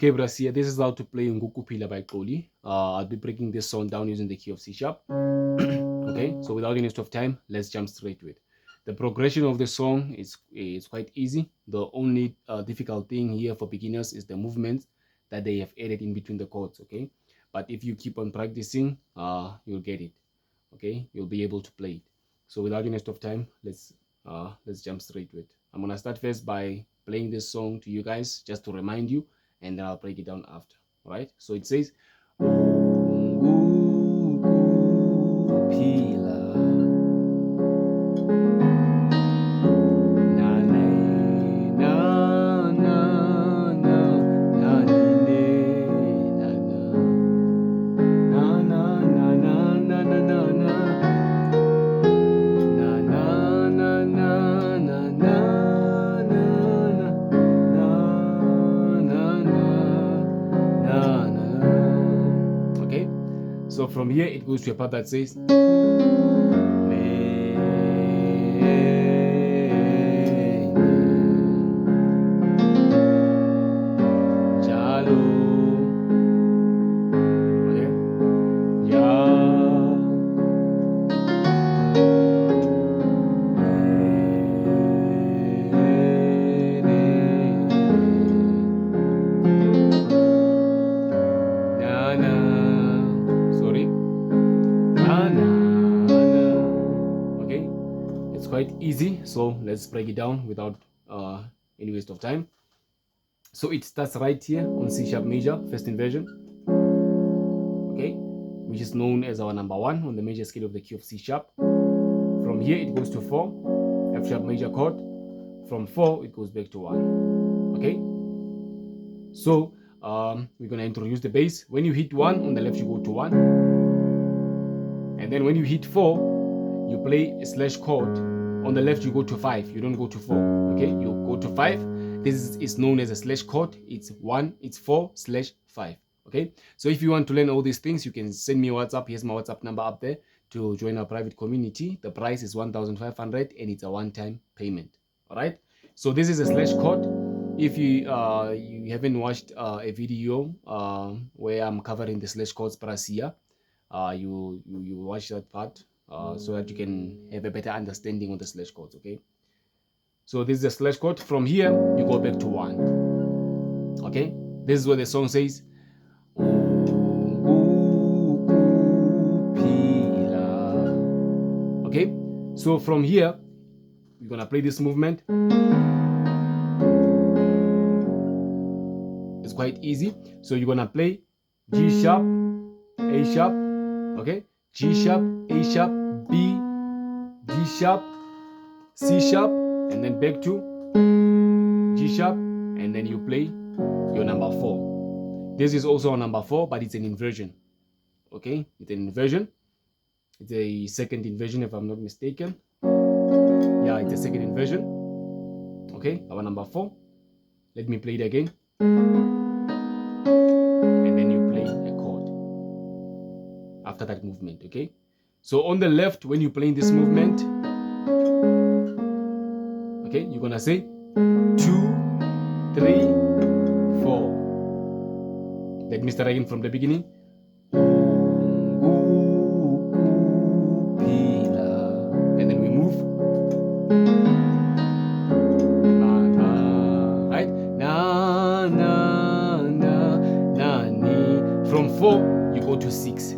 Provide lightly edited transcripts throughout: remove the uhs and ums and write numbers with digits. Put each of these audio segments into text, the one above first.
Okay, bros, here, this is how to play Ungukuphila by xoli. I'll be breaking this song down using the key of C sharp. Okay, so without any waste of time, let's jump straight to it. The progression of the song is quite easy. The only difficult thing here for beginners is the movements that they have added in between the chords. Okay, but if you keep on practicing, you'll get it. Okay, you'll be able to play it. So without any waste of time, let's jump straight to it. I'm gonna start first by playing this song to you guys just to remind you, and then I'll break it down after. All right, so it says Ungukuphila, na na na na na na ne na na na na na na na na Okay, so from here it goes to a part that says Okay, it's quite easy, so let's break it down without any waste of time. So it starts right here on C sharp major, first inversion, okay, which is known as our number 1 on the major scale of the key of C sharp. From here it goes to 4, F sharp major chord. From 4 it goes back to 1. Okay, so we're going to introduce the bass. When you hit 1 on the left, you go to 1, and then when you hit 4, you play a slash chord. On the left, you go to 5. You don't go to 4. Okay, you go to 5. This is known as a slash chord. It's 4/5. Okay, so if you want to learn all these things, you can send me a WhatsApp. Here's my WhatsApp number up there to join our private community. The price is 1,500 and it's a one-time payment. All right, so this is a slash chord. If you haven't watched a video where I'm covering the slash chords brasia, you watch that part so that you can have a better understanding of the slash chords. Okay, so this is a slash chord. From here you go back to 1. Okay, this is what the song says. Okay, so from here we're gonna play this movement. It's quite easy. So you're gonna play G sharp, A sharp, okay, G sharp, A sharp, B, G sharp, C sharp, and then back to G sharp, and then you play your number 4. This is also a number 4, but it's an inversion. Okay, it's an inversion. It's a second inversion, if I'm not mistaken. Yeah, it's a second inversion. Okay, our number 4. Let me play it again. And then you play a chord after that movement. Okay, so on the left, when you're playing this movement, okay, you're gonna say 2, 3, 4. Let me start again from the beginning. And then we move. Right? Na na na na ni. From 4 you go to 6.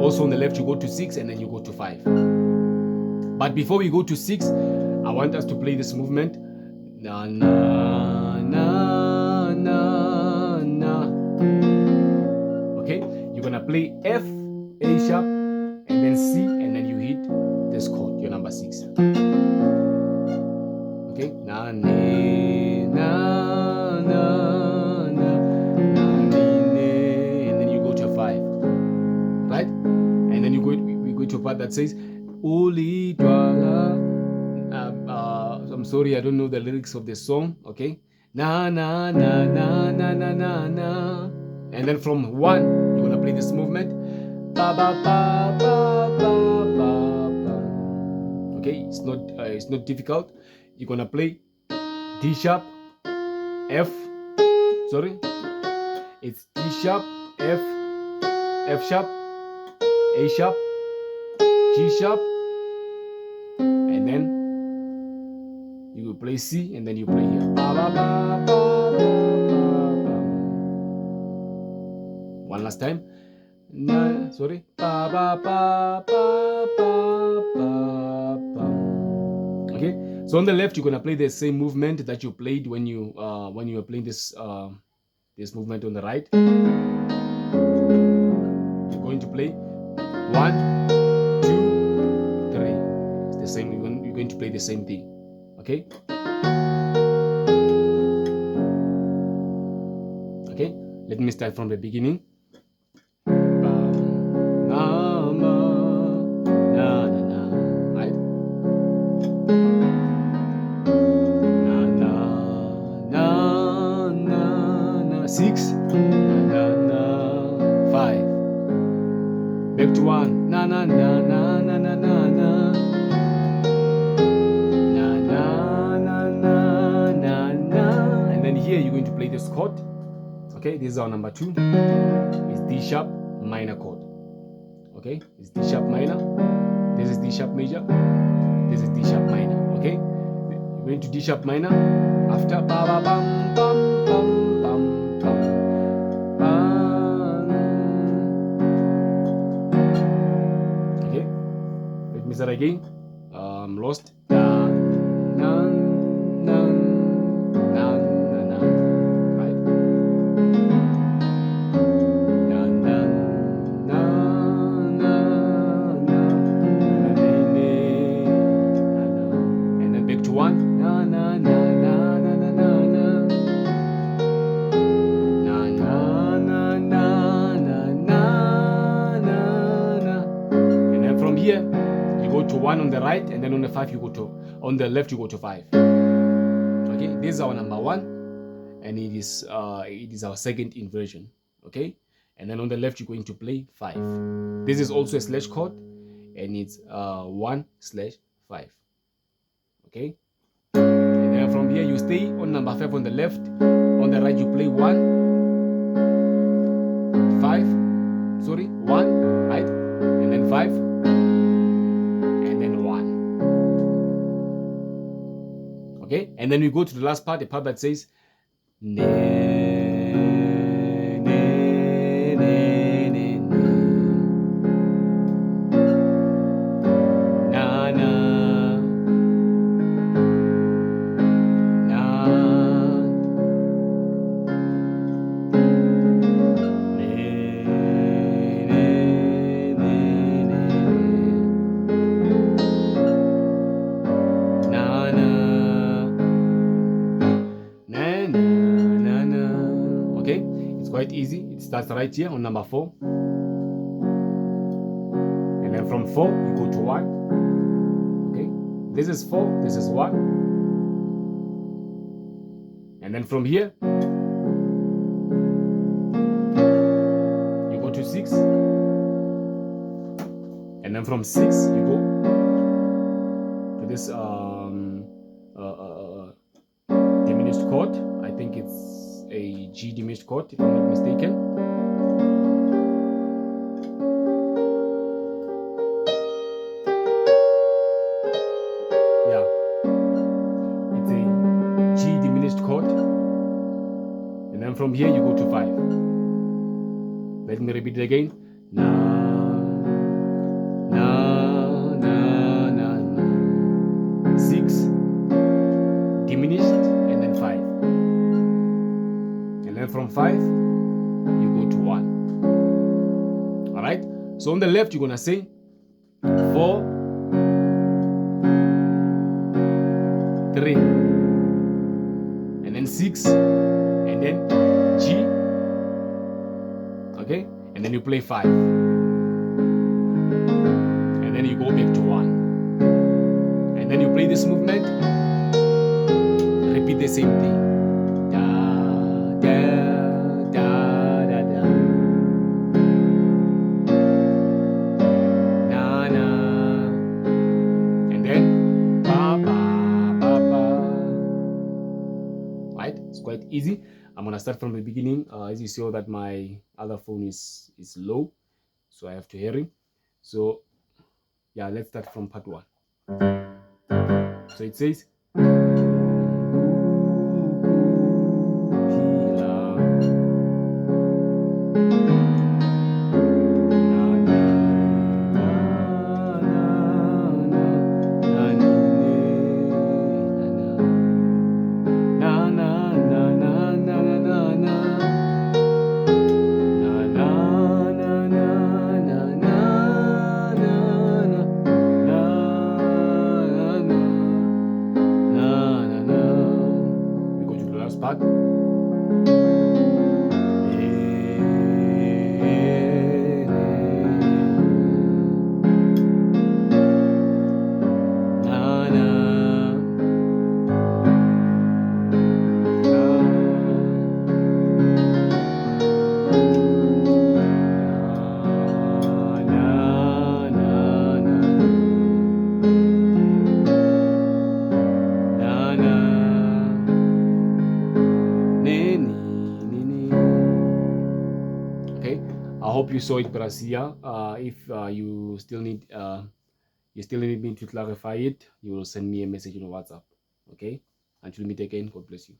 Also on the left you go to 6, and then you go to 5. But before we go to 6, I want us to play this movement. Na na na na na. Okay, you're gonna play F, A sharp, and then C, and then you hit this chord, your number 6. Okay, na ne na na na na ne, and then you go to 5, right? And then we go to a part that says Uli Dwala. I'm sorry, I don't know the lyrics of the song. Okay, na na na na na na na na. And then from 1, you're gonna play this movement. Ba ba ba ba ba ba ba. Okay, it's not difficult. You're gonna play D sharp, F, sorry, It's D sharp, F, F sharp, A sharp, G sharp, and then you will play C, and then you play here. One last time. Sorry. Okay. So on the left, you're gonna play the same movement that you played when you were playing this this movement on the right. You're going to play 1, 2, 3. It's the same. You're going to play the same thing. Okay. Okay. Let me start from the beginning. Right? 6, 5. Back to 1. Na na na na na na na na. Na na na na na na. And then here you're going to play this chord. Okay, this is our number 2. It's D sharp minor chord. Okay, it's D sharp minor. This is D sharp major. This is D sharp minor. Okay, you're going to D sharp minor after ba ba bam bam bam bam bam. Okay, let me start again. I'm lost. Da, na, na, na, na, na. Right. Na, na, na, na, na, na, and then back to 1. Na, na, na, na, na, na, na, na. Na, na, na, na, na, na, na. And then from here, you go to 1 on the right, and then on the 5 you go to, on the left you go to 5. Okay, this is our number 1, and it is our second inversion. Okay, and then on the left you're going to play 5. This is also a slash chord, and it's 1/5. Okay, and then from here you stay on number 5 on the left. On the right you play 1, 5. Sorry, 1, right, and then 5. Okay, and then we go to the last part, the part that says ne, ne, ne, ne, ne. Na, na, na, ne, ne, ne, ne, na, na. Okay, it's quite easy. It starts right here on number 4, and then from 4 you go to 1. Okay, this is 4, this is 1, and then from here you go to 6, and then from 6 you go to this diminished chord. I think it's a G diminished chord, if I'm not mistaken. Yeah, it's a G diminished chord, and then from here you go to 5. Let me repeat it again. Na, na, na, na, na. 6 diminished, and then 5. And then from 5 you go to 1. All right, so on the left you're gonna say 4, 3, and then 6, and then G. Okay, and then you play 5, and then you go back to 1, and then you play this movement. Repeat the same thing. Da, da, da, da, da. Na, na. And then ba, ba, ba, ba. Right? It's quite easy. I'm gonna to start from the beginning. As you saw that my other phone is low, so I have to hurry. So yeah, let's start from part 1. So it says part. Okay, I hope you saw it, Brasia. If you still need me to clarify it, you will send me a message on WhatsApp. Okay, until we meet again, God bless you.